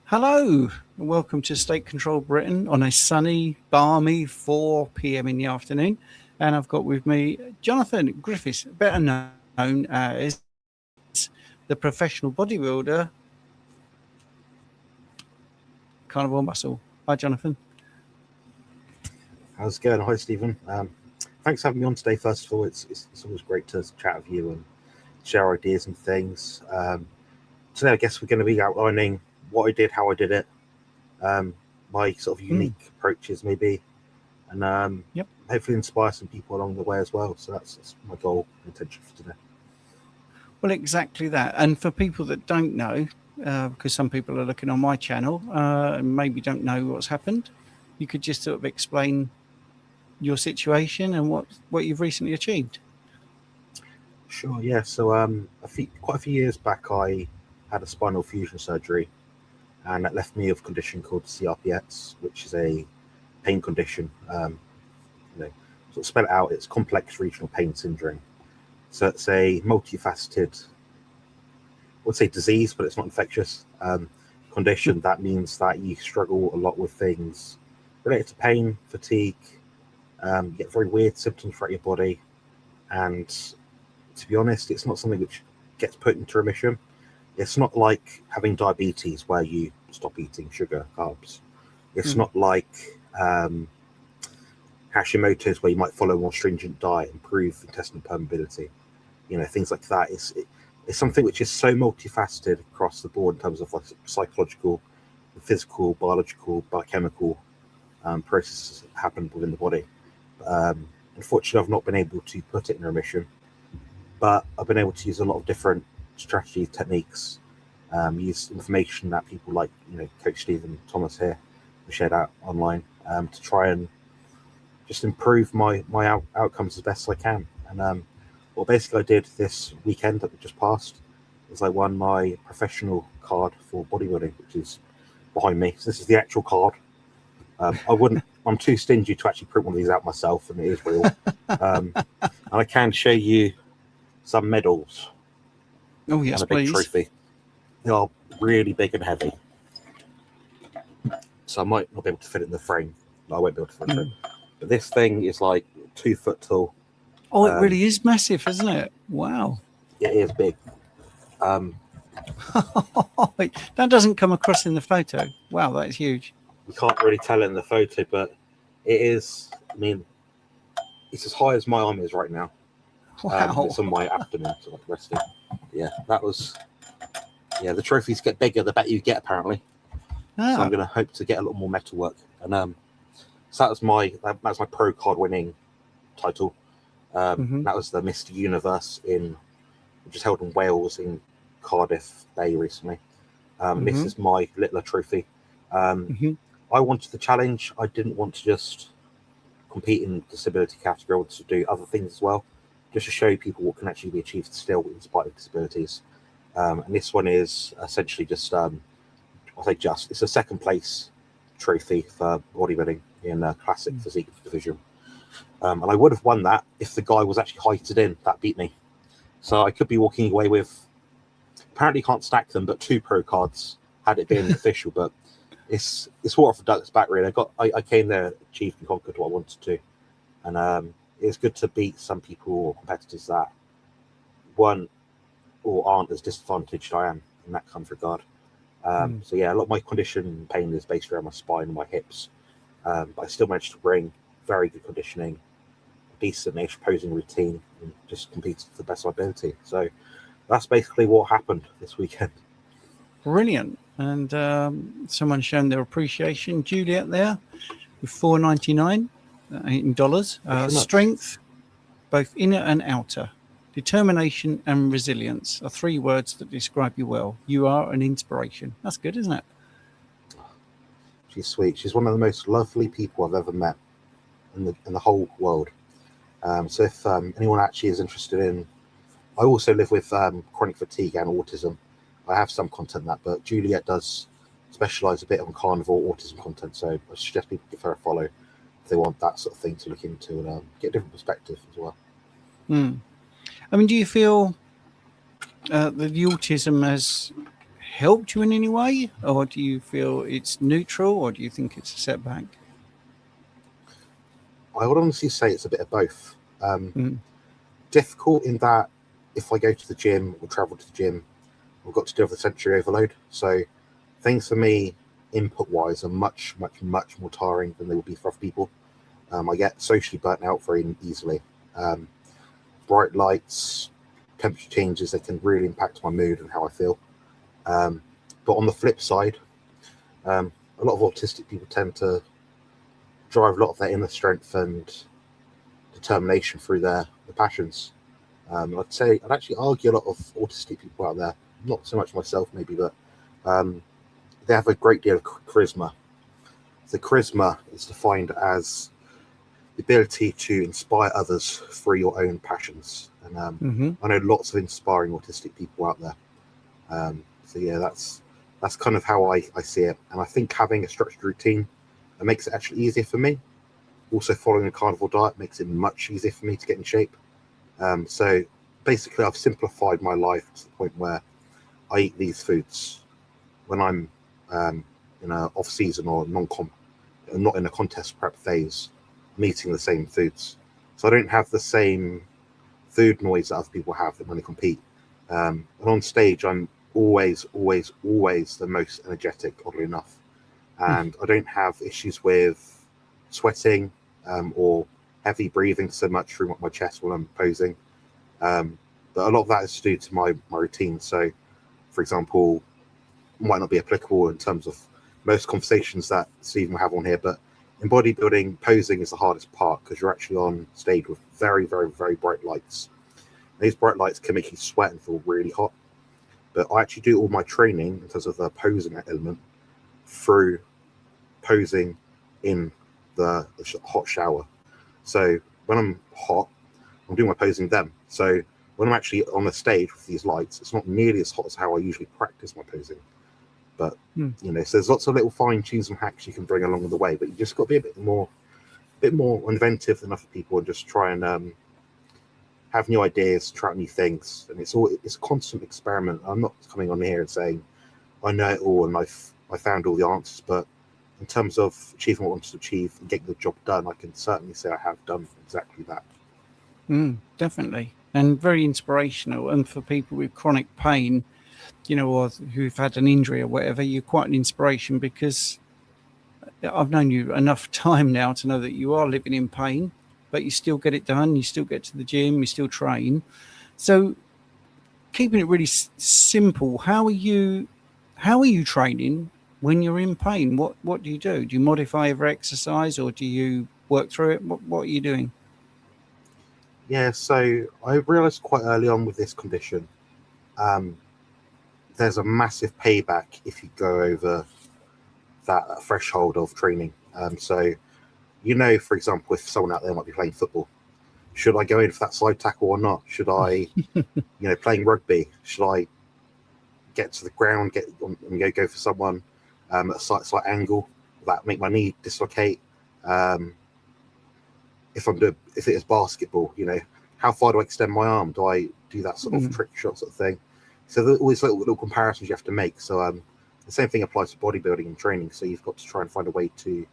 Hello, and welcome to State Control Britain on a sunny, balmy 4 p.m. in the afternoon. And I've got with me Jonathan Griffiths, better known as the professional bodybuilder, Carnivore Muscle. Hi, Jonathan. How's it going? Hi, Stephen. Thanks for having me on today. First of all, it's always great to chat with you and share ideas and things. Today, I guess we're going to be outlining what I did, how I did it, my sort of unique approaches, maybe, and Yep. hopefully inspire some people along the way as well. So that's my goal and intention for today. Well, exactly that. And for people that don't know, because some people are looking on my channel and maybe don't know what's happened, you could just sort of explain your situation and what you've recently achieved. Sure, yeah. So quite a few years back, I had a spinal fusion surgery, and that left me with a condition called CRPS, which is a pain condition. Sort of spell it out, it's complex regional pain syndrome. So it's a multifaceted, I would say disease, but it's not infectious condition. That means that you struggle a lot with things related to pain, fatigue, you get very weird symptoms throughout your body. And to be honest, it's not something which gets put into remission. It's not like having diabetes where you stop eating sugar, carbs. It's not like Hashimoto's where you might follow a more stringent diet, improve intestinal permeability, things like that. It's something which is so multifaceted across the board in terms of like psychological, physical, biological, biochemical processes that happen within the body. Unfortunately, I've not been able to put it in remission, but I've been able to use a lot of different strategies, techniques, use information that people like, Coach Stephen Thomas here shared out online to try and just improve my outcomes as best as I can. And what basically I did this weekend that we just passed is I won my professional card for bodybuilding, which is behind me. So this is the actual card. I'm too stingy to actually print one of these out myself, and it is real. And I can show you some medals. Oh, yes, and a big please. trophy. They are really big and heavy. So I might not be able to fit it in the frame. I won't be able to fit it in the frame. But this thing is like 2 foot tall. Oh, it really is massive, isn't it? Wow. It is big. That doesn't come across in the photo. Wow, that is huge. You can't really tell in the photo, but it is, it's as high as my arm is right now. Wow. It's on my abdomen, so like resting. Yeah, the trophies get bigger the better you get, apparently. So I'm going to hope to get a lot more metal work. And so that's my pro card winning title. That was the Mr. Universe which is held in Wales in Cardiff Bay recently. This is my littler trophy. I wanted the challenge. I didn't want to just compete in disability category. I wanted to do other things as well, just to show people what can actually be achieved still in spite of disabilities. And this one is essentially just, it's a second place trophy for bodybuilding in a classic physique division. And I would have won that if the guy was actually heighted in. That beat me. So I could be walking away with, apparently can't stack them, but 2 pro cards had it been official. But it's water off the duck's back, really. I came there, achieved and conquered what I wanted to. And it's good to beat some people or competitors that weren't or aren't as disadvantaged I am in that kind of regard. So yeah, a lot of my condition and pain is based around my spine and my hips. But I still managed to bring very good conditioning, decent-ish posing routine, and just compete to the best of my ability. So that's basically what happened this weekend. Brilliant. And someone shown their appreciation. Juliet there with $4.99 in dollars. Strength, both inner and outer. Determination and resilience are 3 words that describe you well. You are an inspiration. That's good, isn't it? She's sweet. She's one of the most lovely people I've ever met in the whole world. So if anyone actually is interested in, I also live with chronic fatigue and autism. I have some content on that, but Juliet does specialize a bit on carnivore autism content. So I suggest people give her a follow if they want that sort of thing to look into and get a different perspective as well. Do you feel that the autism has helped you in any way, or do you feel it's neutral, or do you think it's a setback? I would honestly say it's a bit of both. Difficult in that if I go to the gym or travel to the gym, I've got to deal with the sensory overload. So things for me, input-wise, are much, much, much more tiring than they would be for other people. I get socially burnt out very easily. Bright lights, temperature changes, they can really impact my mood and how I feel. But on the flip side, a lot of autistic people tend to drive a lot of their inner strength and determination through their passions. I'd actually argue a lot of autistic people out there, not so much myself maybe, but they have a great deal of charisma. The charisma is defined as the ability to inspire others through your own passions. And I know lots of inspiring autistic people out there. So yeah, that's kind of how I see it. And I think having a structured routine, it makes it actually easier for me. Also, following a carnivore diet makes it much easier for me to get in shape. So basically, I've simplified my life to the point where I eat these foods when I'm in a off season or not in a contest prep phase. I'm eating the same foods, so I don't have the same food noise that other people have when they compete. And on stage, I'm always the most energetic, oddly enough, and I don't have issues with sweating or heavy breathing so much through my chest while I'm posing. But a lot of that is due to my routine. So, for example, might not be applicable in terms of most conversations that Stephen will have on here, but in bodybuilding, posing is the hardest part because you're actually on stage with very, very, very bright lights. These bright lights can make you sweat and feel really hot. But I actually do all my training in terms of the posing element through posing in the hot shower. So when I'm hot, I'm doing my posing then. So when I'm actually on the stage with these lights, it's not nearly as hot as how I usually practice my posing. But so there's lots of little fine tunes and hacks you can bring along the way. But you just got to be a bit more inventive than other people and just try and have new ideas, try new things. And it's a constant experiment. I'm not coming on here and saying I know it all and I found all the answers, but in terms of achieving what I wanted to achieve and getting the job done, I can certainly say I have done exactly that. Definitely, and very inspirational. And for people with chronic pain, or who've had an injury or whatever, you're quite an inspiration because I've known you enough time now to know that you are living in pain, but you still get it done. You still get to the gym, you still train. So keeping it really simple, how are you training when you're in pain? What do you do? Do you modify every exercise or do you work through it? What are you doing? Yeah, so I realized quite early on with this condition, there's a massive payback if you go over that threshold of training. So, for example, if someone out there might be playing football, should I go in for that side tackle or not? Should I, playing rugby, should I get to the ground, and go for someone at a slight angle that make my knee dislocate? If it is basketball, how far do I extend my arm? Do I do that sort of trick shot sort of thing? So there's always little comparisons you have to make. So the same thing applies to bodybuilding and training. So you've got to try and find a way to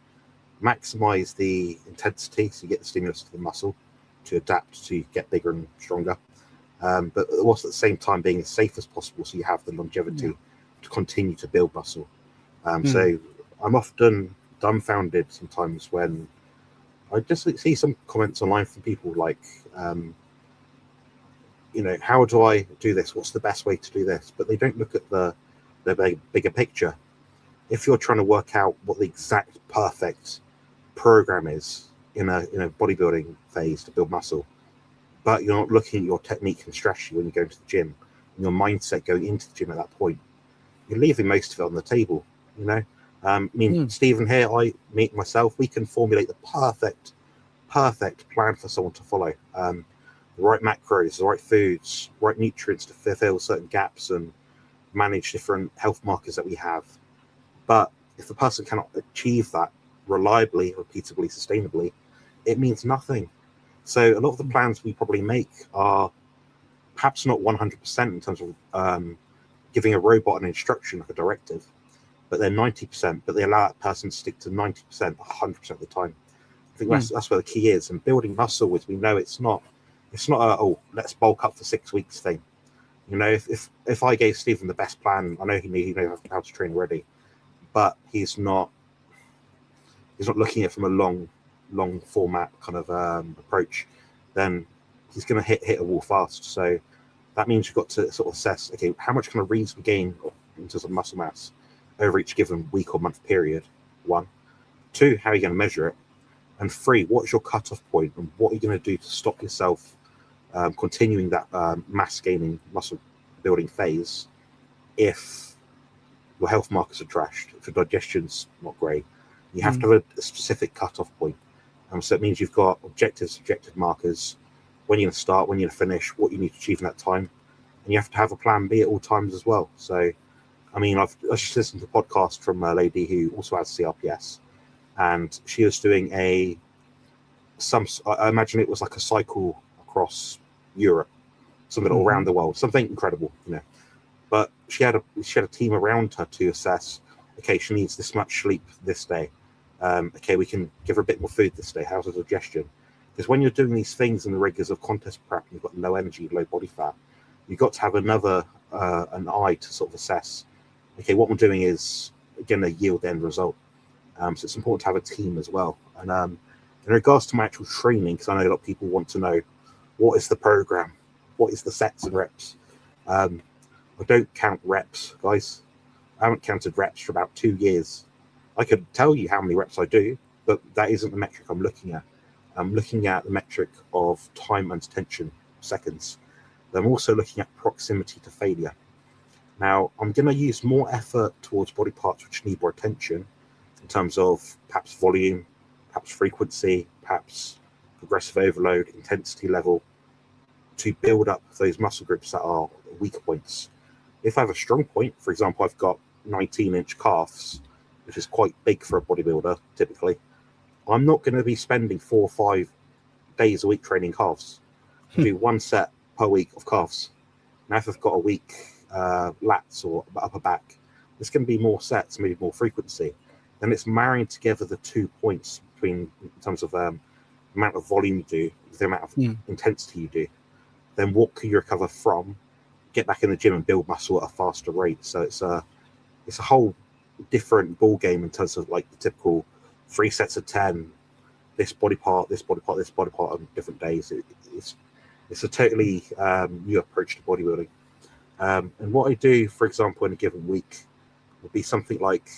maximize the intensity, so you get the stimulus to the muscle to adapt to get bigger and stronger. But also at the same time being as safe as possible, so you have the longevity to continue to build muscle. So I'm often dumbfounded sometimes when I just see some comments online from people like, how do I do this? What's the best way to do this? But they don't look at the bigger picture. If you're trying to work out what the exact perfect program is in a bodybuilding phase to build muscle, but you're not looking at your technique and strategy when you go into the gym, and your mindset going into the gym at that point, you're leaving most of it on the table. Stephen here, myself, we can formulate the perfect plan for someone to follow. The right macros, the right foods, right nutrients to fulfill certain gaps and manage different health markers that we have. But if the person cannot achieve that reliably, repeatably, sustainably, it means nothing. So a lot of the plans we probably make are perhaps not 100% in terms of giving a robot an instruction, like a directive, but they're 90%, but they allow that person to stick to 90%, 100% of the time. I think that's where the key is. And building muscle, as we know, it's not a let's bulk up for 6 weeks thing. You know, if I gave Stephen the best plan, I know he knows how to train already, but he's not looking at it from a long format kind of approach, then he's going to hit a wall fast. So that means you've got to sort of assess, okay, how much kind of reasonable gain in terms of muscle mass over each given week or month period, 1. 2, how are you going to measure it? And 3, what's your cutoff point, and what are you going to do to stop yourself continuing that mass gaining, muscle building phase if your health markers are trashed, if your digestion's not great? You have to have a specific cutoff point. So it means you've got subjective markers, when you're going to start, when you're going to finish, what you need to achieve in that time. And you have to have a plan B at all times as well. So, I mean, I just listened to a podcast from a lady who also has CRPS, and she was doing I imagine it was like a cycle across Europe, something all around the world, something incredible, you know. But she had a team around her to assess, okay, she needs this much sleep this day. Okay, we can give her a bit more food this day. How's her digestion? Because when you're doing these things in the rigors of contest prep, you've got low energy, low body fat, you've got to have an eye to sort of assess, okay, what we're doing is going to yield the end result. So it's important to have a team as well. And in regards to my actual training, because I know a lot of people want to know, what is the program? What is the sets and reps? I don't count reps, guys. I haven't counted reps for about 2 years. I could tell you how many reps I do, but that isn't the metric I'm looking at. I'm looking at the metric of time and tension, seconds. I'm also looking at proximity to failure. Now, I'm going to use more effort towards body parts which need more attention in terms of perhaps volume, perhaps frequency, perhaps progressive overload, intensity level, to build up those muscle groups that are weaker points. If I have a strong point, for example, I've got 19-inch calves, which is quite big for a bodybuilder, typically, I'm not going to be spending 4 or 5 days a week training calves. I do 1 set per week of calves. Now, if I've got a weak lats or upper back, there's going to be more sets, maybe more frequency. Then it's marrying together the 2 points between, in terms of the amount of volume you do, the amount of intensity you do. Then what can you recover from? Get back in the gym and build muscle at a faster rate. So it's a whole different ball game in terms of like the typical 3 sets of 10, this body part, this body part, this body part on different days. It's a totally new approach to bodybuilding. And what I do, for example, in a given week would be something like,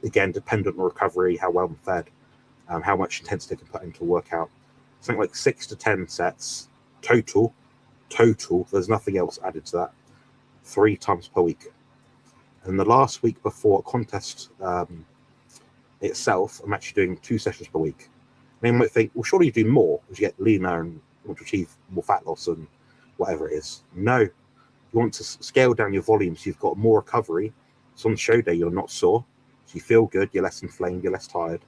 again, dependent on recovery, how well I'm fed, how much intensity I can put into a workout. Something like 6 to 10 sets total. There's nothing else added to that. 3 times per week. And the last week before a contest itself, I'm actually doing 2 sessions per week. And you might think, well, surely you do more as you get leaner and want to achieve more fat loss and whatever it is. No, you want to scale down your volume so you've got more recovery. So on the show day, you're not sore. So you feel good, you're less inflamed, you're less tired.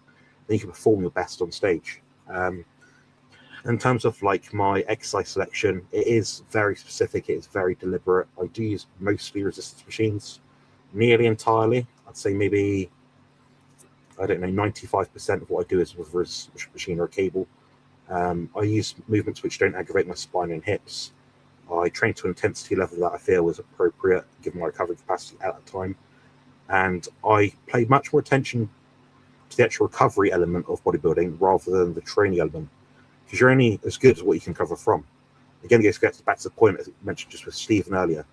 Then you can perform your best on stage. In terms of like my exercise selection, it is very specific, it is very deliberate. I do use mostly resistance machines, nearly entirely. I'd say maybe, I don't know, 95% of what I do is with a resistance machine or a cable. I use movements which don't aggravate my spine and hips. I train to an intensity level that I feel is appropriate given my recovery capacity at that time. And I pay much more attention to the actual recovery element of bodybuilding rather than the training element. Because you're only as good as what you can recover from. Again, it goes back to the point as I mentioned just with Stephen earlier.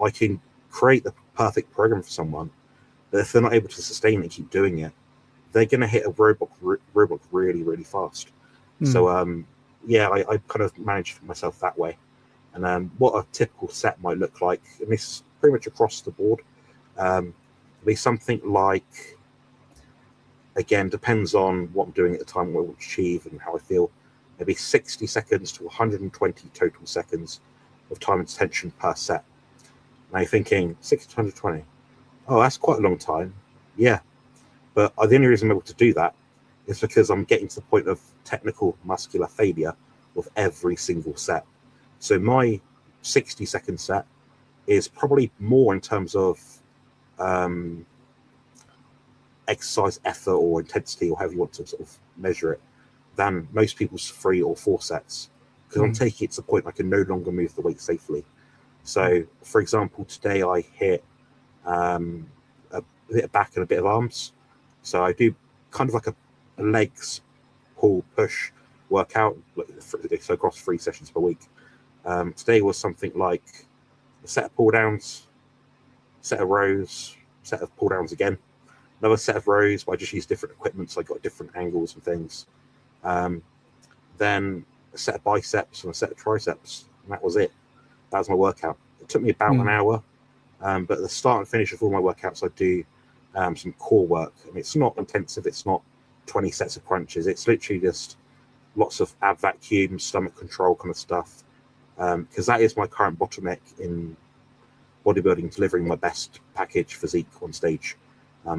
I can create the perfect program for someone, but if they're not able to sustain it and keep doing it, they're going to hit a roadblock really, really fast. So, I kind of manage myself that way. And what a typical set might look like, and this is pretty much across the board, it'll be something like, again, depends on what I'm doing at the time, what I want to achieve and how I feel, maybe 60 seconds to 120 total seconds of time and tension per set. Now you're thinking, 60 to 120, oh, that's quite a long time. Yeah, but the only reason I'm able to do that is because I'm getting to the point of technical muscular failure with every single set. So my 60-second set is probably more in terms of exercise effort or intensity, or however you want to sort of measure it, than most people's 3 or 4 sets. Because I'm taking it to the point I can no longer move the weight safely. So, for example, today I hit a bit of back and a bit of arms. So I do kind of like a legs pull push workout, so across 3 sessions per week. Today was something like a set of pull downs, set of rows, set of pull downs again, another set of rows, but I just used different equipment, so I got different angles and things. Then a set of biceps and a set of triceps, and that was it. That was my workout. It took me about an hour, but at the start and finish of all my workouts, I do some core work, and it's not intensive. It's not 20 sets of crunches. It's literally just lots of ab vacuum, stomach control kind of stuff, because that is my current bottleneck in bodybuilding, delivering my best package physique on stage,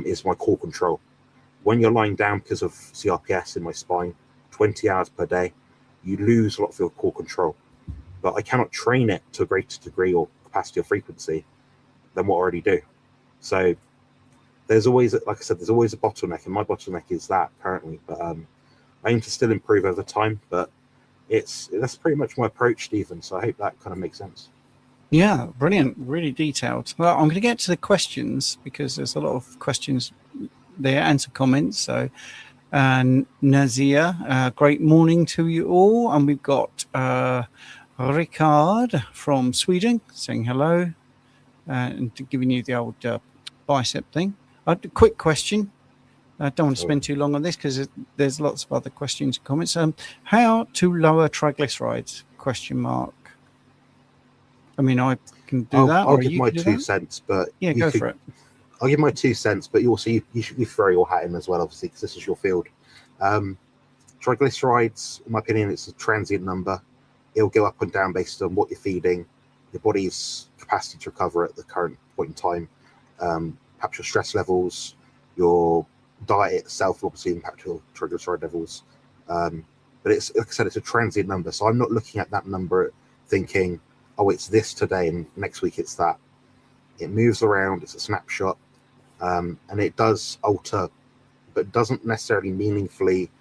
is my core control. When you're lying down because of CRPS in my spine 20 hours per day, you lose a lot of your core control. But I cannot train it to a greater degree or capacity or frequency than what I already do. So there's always, like I said, there's always a bottleneck, and my bottleneck is that currently. But I aim to still improve over time. But that's pretty much my approach, Stephen. So I hope that kind of makes sense. Yeah, brilliant, really detailed. Well, I'm going to get to the questions because there's a lot of questions there and some comments. So, Nazia, great morning to you all, and we've got Ricard from Sweden saying hello and giving you the old bicep thing. A quick question. I don't want to spend too long on this because there's lots of other questions and comments. How to lower triglycerides? ? I mean, I can do that. I'll give my 2 cents, but yeah, go for it. I'll give my 2 cents, but you should throw your hat in as well, obviously, because this is your field. Triglycerides, in my opinion, it's a transient number. It'll go up and down based on what you're feeding, your body's capacity to recover at the current point in time, perhaps your stress levels, your diet itself will obviously impact your triglyceride levels. But it's, like I said, it's a transient number. So I'm not looking at that number thinking, oh, it's this today and next week it's that. It moves around, it's a snapshot, and it does alter, but doesn't necessarily meaningfully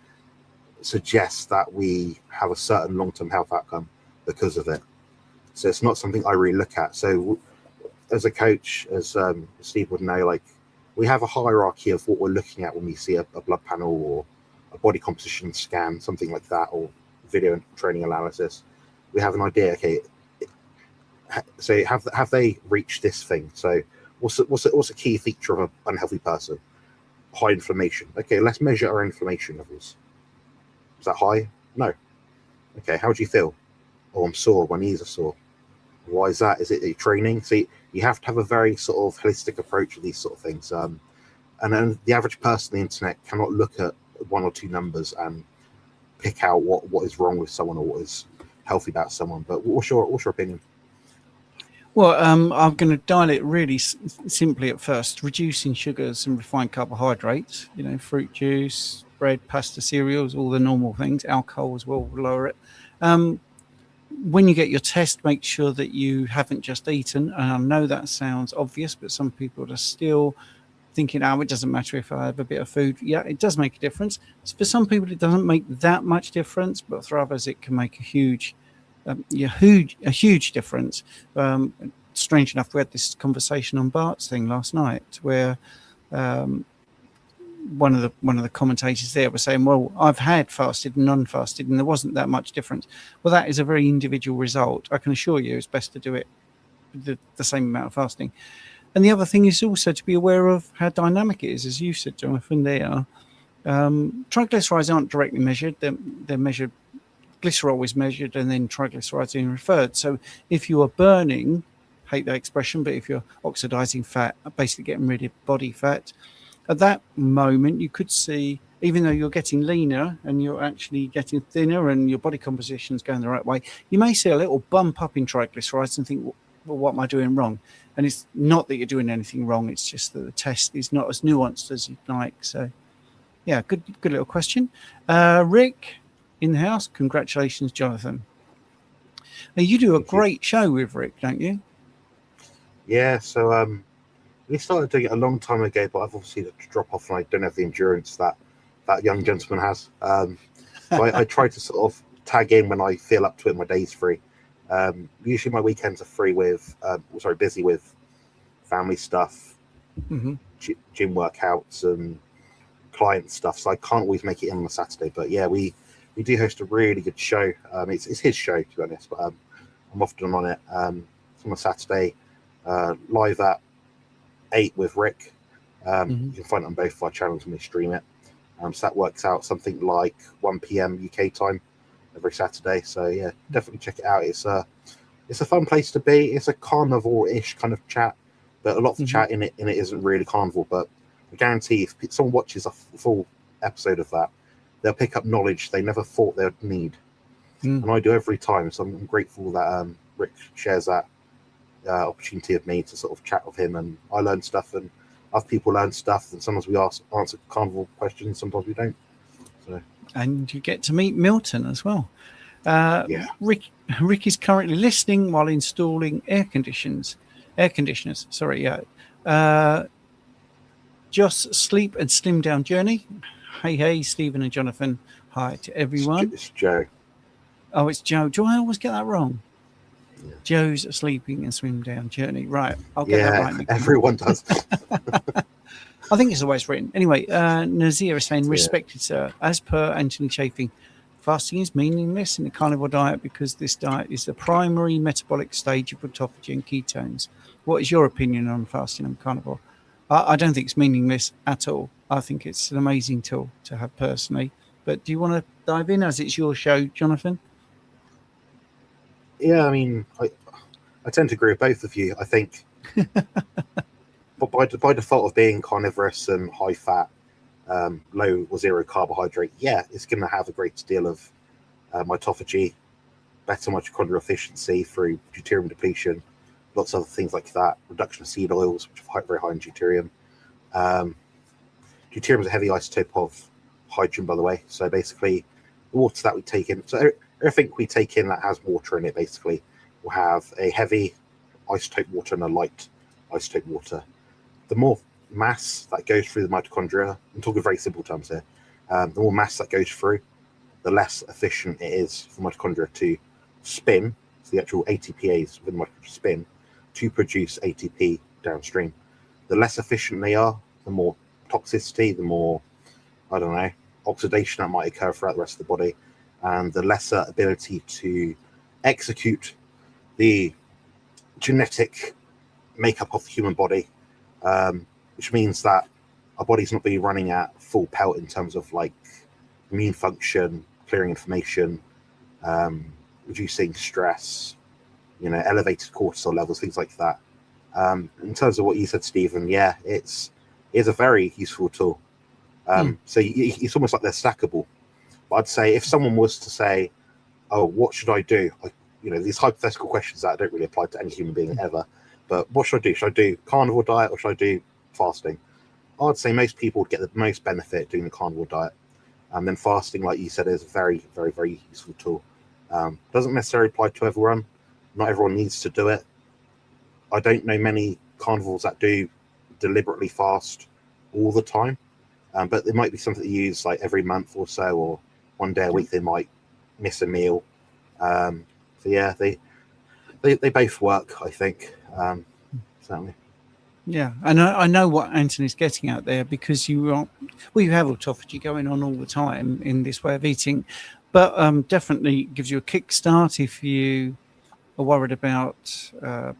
suggest that we have a certain long-term health outcome because of it. So it's not something I really look at. So as a coach, as Steve would know, like, we have a hierarchy of what we're looking at when we see a blood panel or a body composition scan, something like that, or video and training analysis. We have an idea, okay, so have they reached this thing? So what's a key feature of an unhealthy person? High inflammation. Okay, let's measure our inflammation levels. Is that high? No. Okay, how do you feel? Oh, I'm sore. My knees are sore. Why is that? Is it your training? See, you have to have a very sort of holistic approach to these sort of things. And then the average person on the internet cannot look at 1 or 2 numbers and pick out what is wrong with someone or what is healthy about someone. But what's your opinion? Well, I'm going to dial it really simply at first. Reducing sugars and refined carbohydrates, fruit juice, bread, pasta, cereals, all the normal things. Alcohol as well will lower it. When you get your test, make sure that you haven't just eaten. And I know that sounds obvious, but some people are still thinking, it doesn't matter if I have a bit of food. Yeah, it does make a difference. For some people, it doesn't make that much difference, but for others, it can make a huge difference. Strange enough, we had this conversation on Bart's thing last night where one of the commentators there was saying, well, I've had fasted and non-fasted and there wasn't that much difference. Well, that is a very individual result. I can assure you it's best to do it the same amount of fasting. And the other thing is also to be aware of how dynamic it is, as you said, Jonathan. There, triglycerides aren't directly measured; they're measured. Glycerol is measured, and then triglycerides are referred. So if you are burning, hate that expression, but if you're oxidizing fat, basically getting rid of body fat, at that moment you could see, even though you're getting leaner and you're actually getting thinner and your body composition is going the right way, you may see a little bump up in triglycerides and think, well, what am I doing wrong? And it's not that you're doing anything wrong. It's just that the test is not as nuanced as you'd like. So, yeah, good little question. Rick in the house. Congratulations, Jonathan. Now, you do a great show with Rick, don't you? Yeah, so we started doing it a long time ago, but I've obviously had to drop off, and I don't have the endurance that young gentleman has. So I try to sort of tag in when I feel up to it. My day's free. Usually my weekends are free with, busy with family stuff, gym workouts, and client stuff. So I can't always make it in on a Saturday. But yeah, we do host a really good show. It's his show, to be honest, but I'm often on it. It's on a Saturday, live at 8 with Rick. You can find it on both of our channels when we stream it. So that works out something like 1 p.m. UK time every Saturday. So yeah, definitely check it out. It's a fun place to be. It's a carnivore-ish kind of chat, but a lot of the chat in it isn't really carnivore. But I guarantee if someone watches a full episode of that, they'll pick up knowledge they never thought they'd need. And I do every time. So I'm grateful that Rick shares that opportunity of me to sort of chat with him, and I learn stuff, and other people learn stuff, and sometimes we answer carnivore questions, sometimes we don't. So. And you get to meet Milton as well. Yeah. Rick is currently listening while installing air conditioners. Sorry, yeah. Just Sleep and Slim Down Journey. Hey, Stephen and Jonathan. Hi to everyone. It's Joe. Oh, it's Joe. Do I always get that wrong? Yeah. Joe's Sleeping and Slim Down Journey. Right. I'll get that right. Everyone does. I think it's always written. Anyway, Nazir is saying, respected sir, as per Anthony Chafing, fasting is meaningless in the carnivore diet because this diet is the primary metabolic stage of autophagy and ketones. What is your opinion on fasting and carnivore? I don't think it's meaningless at all. I think it's an amazing tool to have personally. But do you want to dive in as it's your show, Jonathan? Yeah, I mean, I tend to agree with both of you. I think but by default of being carnivorous and high fat, low or zero carbohydrate, yeah, it's going to have a great deal of mitophagy, better mitochondrial efficiency through deuterium depletion, lots of other things like that, reduction of seed oils, which are very high in deuterium. Deuterium is a heavy isotope of hydrogen, by the way. So basically, the water that we take in, so everything we take in that has water in it, basically, will have a heavy isotope water and a light isotope water. The more mass that goes through the mitochondria, I'm talking very simple terms here, the more mass that goes through, the less efficient it is for mitochondria to spin, so the actual ATPase within the mitochondria spin, to produce ATP downstream. The less efficient they are, the more toxicity, the more, I don't know, oxidation that might occur throughout the rest of the body, and the lesser ability to execute the genetic makeup of the human body, which means that our body's not be running at full pelt in terms of like immune function, clearing inflammation, reducing stress, elevated cortisol levels, things like that. In terms of what you said, Stephen, yeah, it's a very useful tool. So it's almost like they're stackable. But I'd say if someone was to say, "Oh, what should I do?" These hypothetical questions that don't really apply to any human being ever. But what should I do? Should I do carnivore diet or should I do fasting? I'd say most people would get the most benefit doing the carnivore diet. And then fasting, like you said, is a very, very, very useful tool. Doesn't necessarily apply to everyone. Not everyone needs to do it. I don't know many carnivores that do deliberately fast all the time. But it might be something to use like every month or so, or one day a week they might miss a meal. So yeah, they both work, I think. Certainly. Yeah, and I know what Anthony's getting out there, because you have autophagy going on all the time in this way of eating, but definitely gives you a kickstart if you are worried about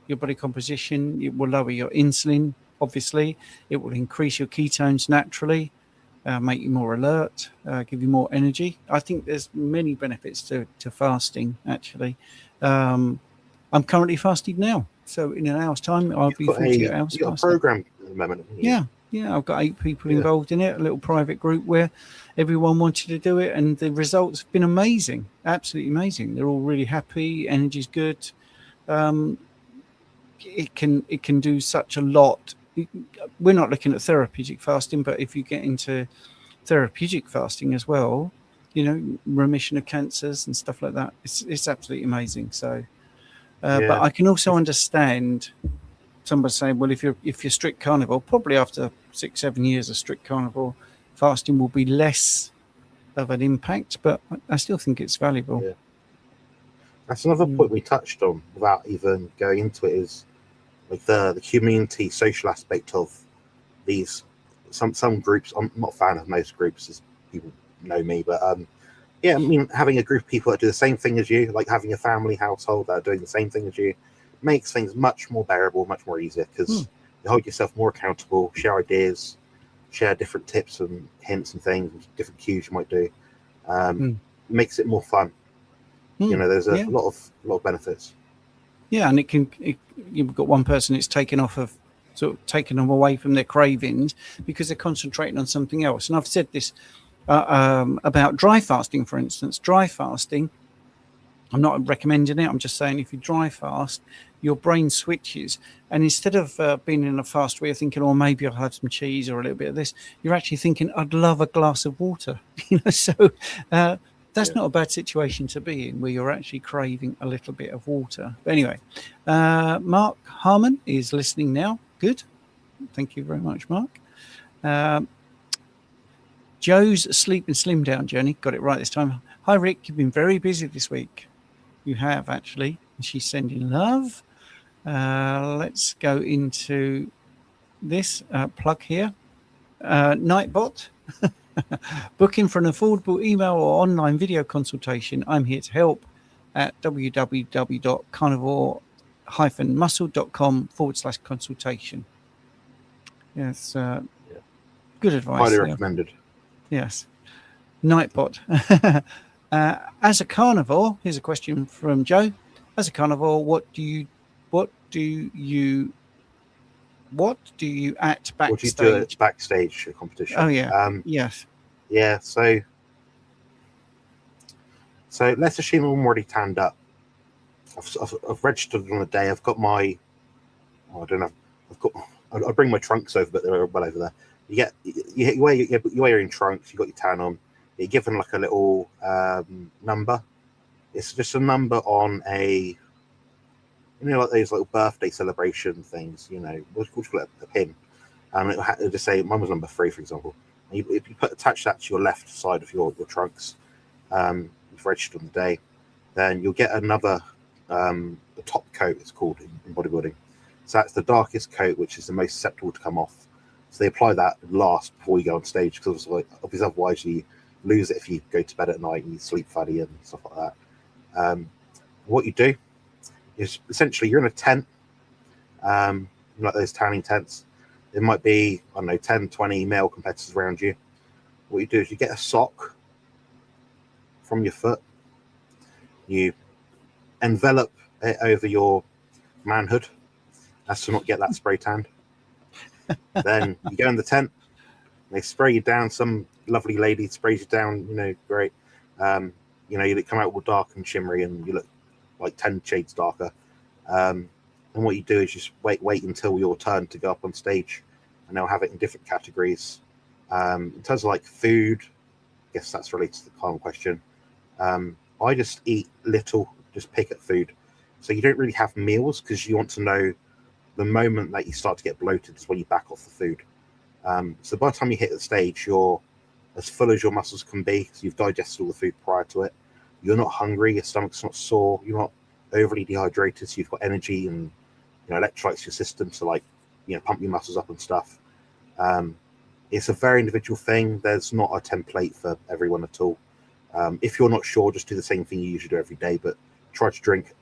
your body composition. It will lower your insulin, obviously. It will increase your ketones naturally, make you more alert, give you more energy. I think there's many benefits to fasting, actually. I'm currently fasting now. So in an hour's time, I'll be 48 hours. You've got a program at the moment. Yeah. I've got 8 people involved in it, a little private group where everyone wanted to do it, and the results have been amazing, absolutely amazing. They're all really happy. Energy's good. It can do such a lot. We're not looking at therapeutic fasting, but if you get into therapeutic fasting as well, remission of cancers and stuff like that, it's absolutely amazing. So. But I can also understand somebody saying, well, if you're strict carnivore, probably after 6-7 years of strict carnivore, fasting will be less of an impact, but I still think it's valuable. Yeah. That's another point we touched on without even going into it, is like the community social aspect of these some groups. I'm not a fan of most groups, as people know me, but yeah, I mean, having a group of people that do the same thing as you, like having a family household that are doing the same thing as you, makes things much more bearable, much more easier, because you hold yourself more accountable, share ideas, share different tips and hints and things, different cues you might do. Makes it more fun. You know, there's a lot of benefits. Yeah, and you've got one person it's taken off of, sort of taken them away from their cravings because they're concentrating on something else. And I've said this about dry fasting, for instance. Dry fasting, I'm not recommending it. I'm just saying, if you dry fast, your brain switches, and instead of being in a fast where you're thinking, oh, maybe I'll have some cheese or a little bit of this, you're actually thinking, I'd love a glass of water. So that's not a bad situation to be in, where you're actually craving a little bit of water. But anyway, Mark Harmon is listening now. Good. Thank you very much, Mark. Joe's Sleep and Slim Down journey. Got it right this time. Hi, Rick. You've been very busy this week. You have, actually. She's sending love. Let's go into this plug here. Nightbot. Booking for an affordable email or online video consultation. I'm here to help at www.carnivore-muscle.com/consultation. Yes. Good advice. Highly recommended. Yes. Nightbot. As a carnivore, here's a question from Joe. As a carnivore, what do you at backstage? What do you do at backstage competition? Oh yeah. Yes. Yeah. So let's assume I'm already tanned up. I've registered on the day. I've got my. I don't know. I bring my trunks over, but they're well over there. You wear your trunks. You got your tan on. You're given like a little number. It's just a number on a, like those little birthday celebration things. We'll call it a pin. It'll just say mine was number 3, for example. And if you attach that to your left side of your trunks, you've registered on the day, then you'll get another the top coat. It's called in bodybuilding. So that's the darkest coat, which is the most susceptible to come off. So they apply that last before you go on stage, because obviously otherwise you lose it if you go to bed at night and you sleep funny and stuff like that. What you do is essentially you're in a tent, like those tanning tents. There might be, 10, 20 male competitors around you. What you do is you get a sock from your foot, you envelop it over your manhood as to not get that spray tanned. Then you go in the tent, they spray you down. Some lovely lady sprays you down, great. You come out all dark and shimmery and you look like 10 shades darker. And what you do is just wait until your turn to go up on stage, and they'll have it in different categories. In terms of like food, I guess that's related to the common question. I just eat little, just pick at food. So you don't really have meals, because you want to know the moment that you start to get bloated is when you back off the food. So by the time you hit the stage, you're as full as your muscles can be, because you've digested all the food prior to it. You're not hungry, your stomach's not sore, you're not overly dehydrated, so you've got energy and electrolytes in your system to pump your muscles up and stuff. It's a very individual thing. There's not a template for everyone at all. If you're not sure, just do the same thing you usually do every day, but try to drink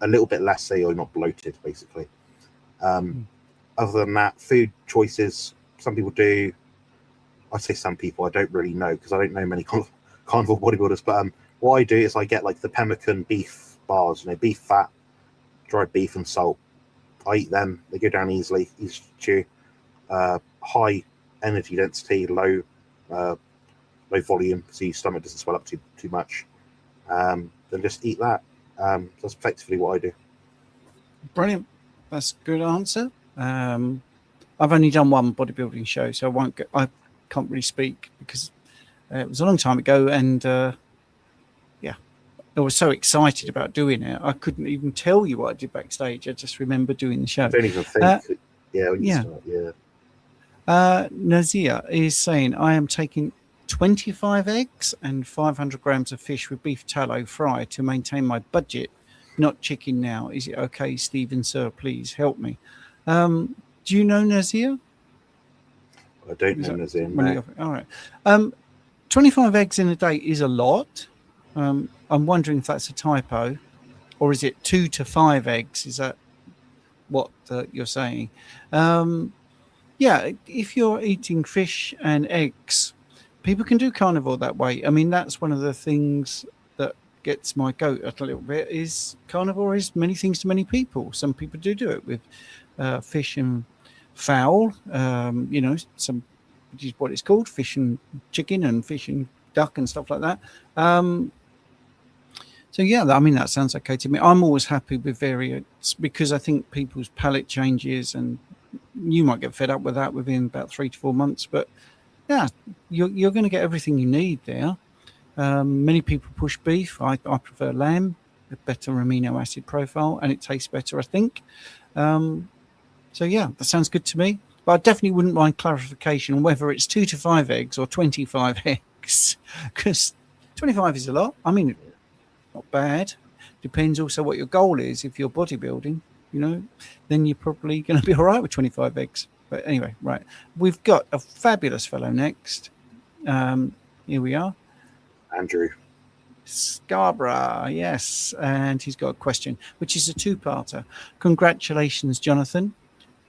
a little bit less so you're not bloated, basically. Other than that, food choices, some people do. I say some people, I don't really know, because I don't know many carnivore bodybuilders, but what I do is I get like the pemmican beef bars, beef fat, dried beef and salt. I eat them. They go down easily, easy to chew. High energy density, low volume, so your stomach doesn't swell up too much. Then just eat that. That's effectively what I do. Brilliant. That's a good answer. I've only done one bodybuilding show, so I can't really speak, because it was a long time ago, and I was so excited about doing it, I couldn't even tell you what I did backstage. I just remember doing the show. I don't even think. When you start, Nazia is saying, I am taking 25 eggs and 500 grams of fish with beef tallow fry to maintain my budget. Not chicken now. Is it okay, Stephen, sir? Please help me. Do you know Nazia? I don't know Nazia. No. All right. 25 eggs in a day is a lot. I'm wondering if that's a typo, or is it 2 to 5 eggs? Is that what you're saying? Yeah, if you're eating fish and eggs, people can do carnivore that way. I mean, that's one of the things that gets my goat a little bit, is carnivore is many things to many people. Some people do it with fish and fowl, some, which is what it's called, fish and chicken and fish and duck and stuff like that. So yeah, I mean, that sounds okay to me. I'm always happy with variants because I think people's palate changes, and you might get fed up with that within about 3 to 4 months. But yeah, you're going to get everything you need there. Many people push beef. I prefer lamb, a better amino acid profile, and it tastes better, I think. So yeah, that sounds good to me. But I definitely wouldn't mind clarification on whether it's 2 to 5 eggs or 25 eggs, because 25 is a lot. I mean, not bad. Depends also what your goal is. If you're bodybuilding, then you're probably going to be all right with 25 eggs. But anyway, right. We've got a fabulous fellow next. Here we are. Andrew Scarborough, yes. And he's got a question, which is a two-parter. Congratulations, Jonathan.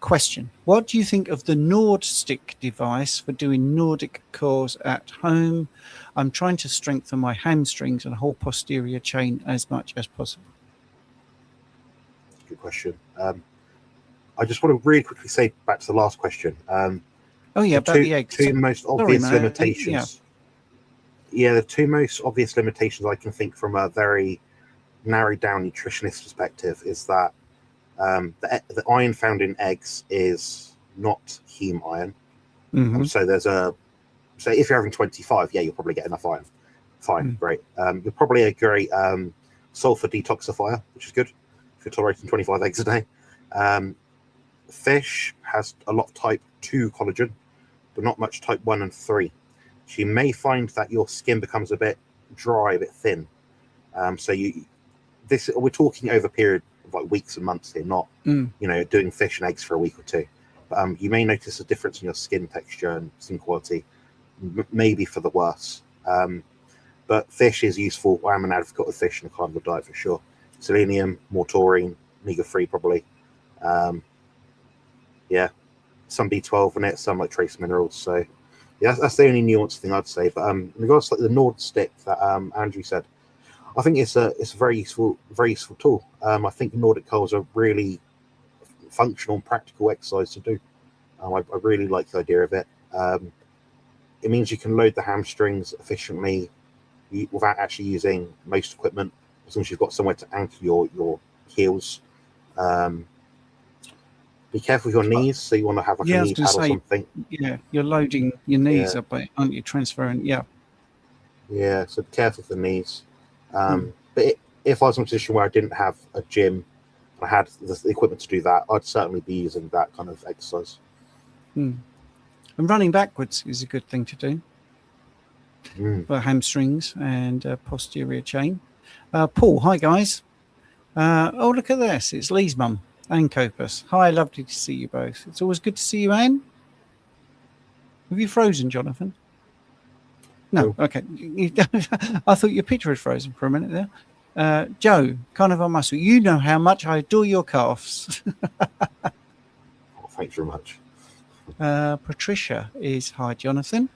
Question: what do you think of the NordStick device for doing Nordic cores at home? I'm trying to strengthen my hamstrings and whole posterior chain as much as possible. Good question. I just want to really quickly say back to the last question. About the eggs. Two most obvious limitations. The two most obvious limitations I can think from a very narrowed down nutritionist perspective is that the iron found in eggs is not heme iron. Mm-hmm. So if you're having 25, you'll probably get enough iron. Fine, great. You're probably a great sulfur detoxifier, which is good if you're tolerating 25 eggs a day. Fish has a lot of type 2 collagen, but not much type 1 and 3. So you may find that your skin becomes a bit dry, a bit thin. We're talking over a period of like weeks and months here, not doing fish and eggs for a week or two. But you may notice a difference in your skin texture and skin quality, maybe for the worse. But fish is useful. I'm an advocate of fish in a carnivore diet for sure. Selenium, more taurine, omega-3 probably. Some B12 in it, some like trace minerals. So that's the only nuanced thing I'd say. But in regards to like the NordStick that Andrew said, I think it's a very useful tool. I think Nordic curls are really functional and practical exercise to do. I really like the idea of it. It means you can load the hamstrings efficiently without actually using most equipment, as long as you've got somewhere to anchor your heels. Be careful with your knees, so you want to have like a knee pad or something. Yeah, you're loading your knees up, aren't you? Transferring, yeah. Yeah, so be careful with the knees. But if I was in a position where I didn't have a gym, I had the equipment to do that, I'd certainly be using that kind of exercise. And running backwards is a good thing to do for hamstrings and posterior chain. Paul, hi guys. Look at this. It's Lee's mum, Anne Copus. Hi, lovely to see you both. It's always good to see you, Anne. Have you frozen, Jonathan? No, okay. I thought your picture was frozen for a minute there. Joe, Carnivore Muscle, you know how much I adore your calves. Thanks very much. Patricia is hi, Jonathan.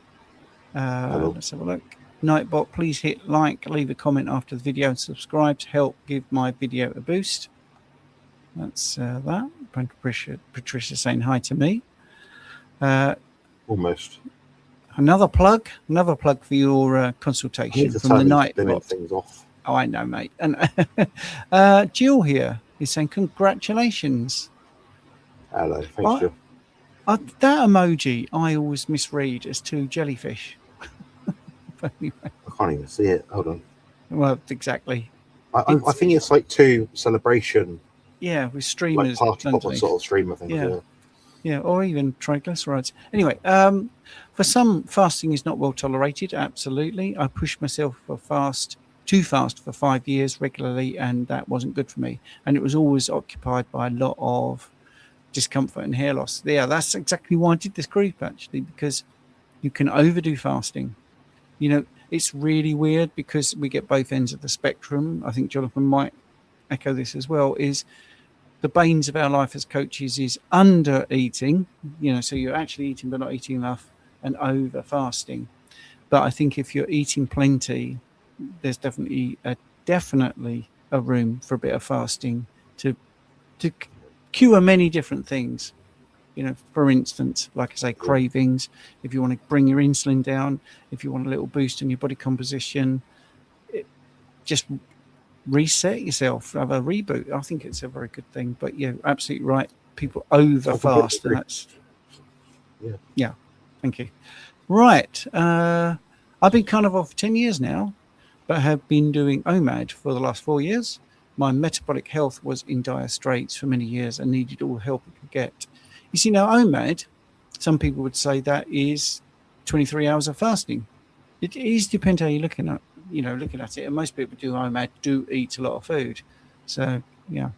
Hello. Let's have a look. Nightbot, please hit like, leave a comment after the video, and subscribe to help give my video a boost. That's that. Patricia saying hi to me. Almost. Another plug for your consultation from the Nightbot. Things off. Oh, I know, mate. And Jill here is saying congratulations. Hello, thanks, Jill. That emoji I always misread as 2 jellyfish. But anyway. I can't even see it. Hold on. Well, exactly. I think it's like 2 celebration, Yeah, with like streamers. party popper underneath. sort of streamer things. Yeah. Yeah, or even triglycerides. Anyway, for some, fasting is not well tolerated. Absolutely. I pushed myself too fast for 5 years regularly, and that wasn't good for me. And it was always occupied by a lot of discomfort and hair loss. Yeah, that's exactly why I did this group, actually, because you can overdo fasting. You know, it's really weird because we get both ends of the spectrum. I think Jonathan might echo this as well, is the banes of our life as coaches is under eating, so you're actually eating but not eating enough, and over fasting. But I think if you're eating plenty, there's definitely a room for a bit of fasting to cure many different things. For instance, like I say, cravings. If you want to bring your insulin down, if you want a little boost in your body composition, just reset yourself, have a reboot. I think it's a very good thing. But yeah, absolutely right. People over fast, and that's yeah. Thank you. Right. I've been Carnivore for 10 years now, but have been doing OMAD for the last 4 years. My metabolic health was in dire straits for many years and needed all the help it could get. You see, now OMAD, some people would say that is 23 hours of fasting. It is depends how you're looking at it. And most people do OMAD do eat a lot of food. So yeah,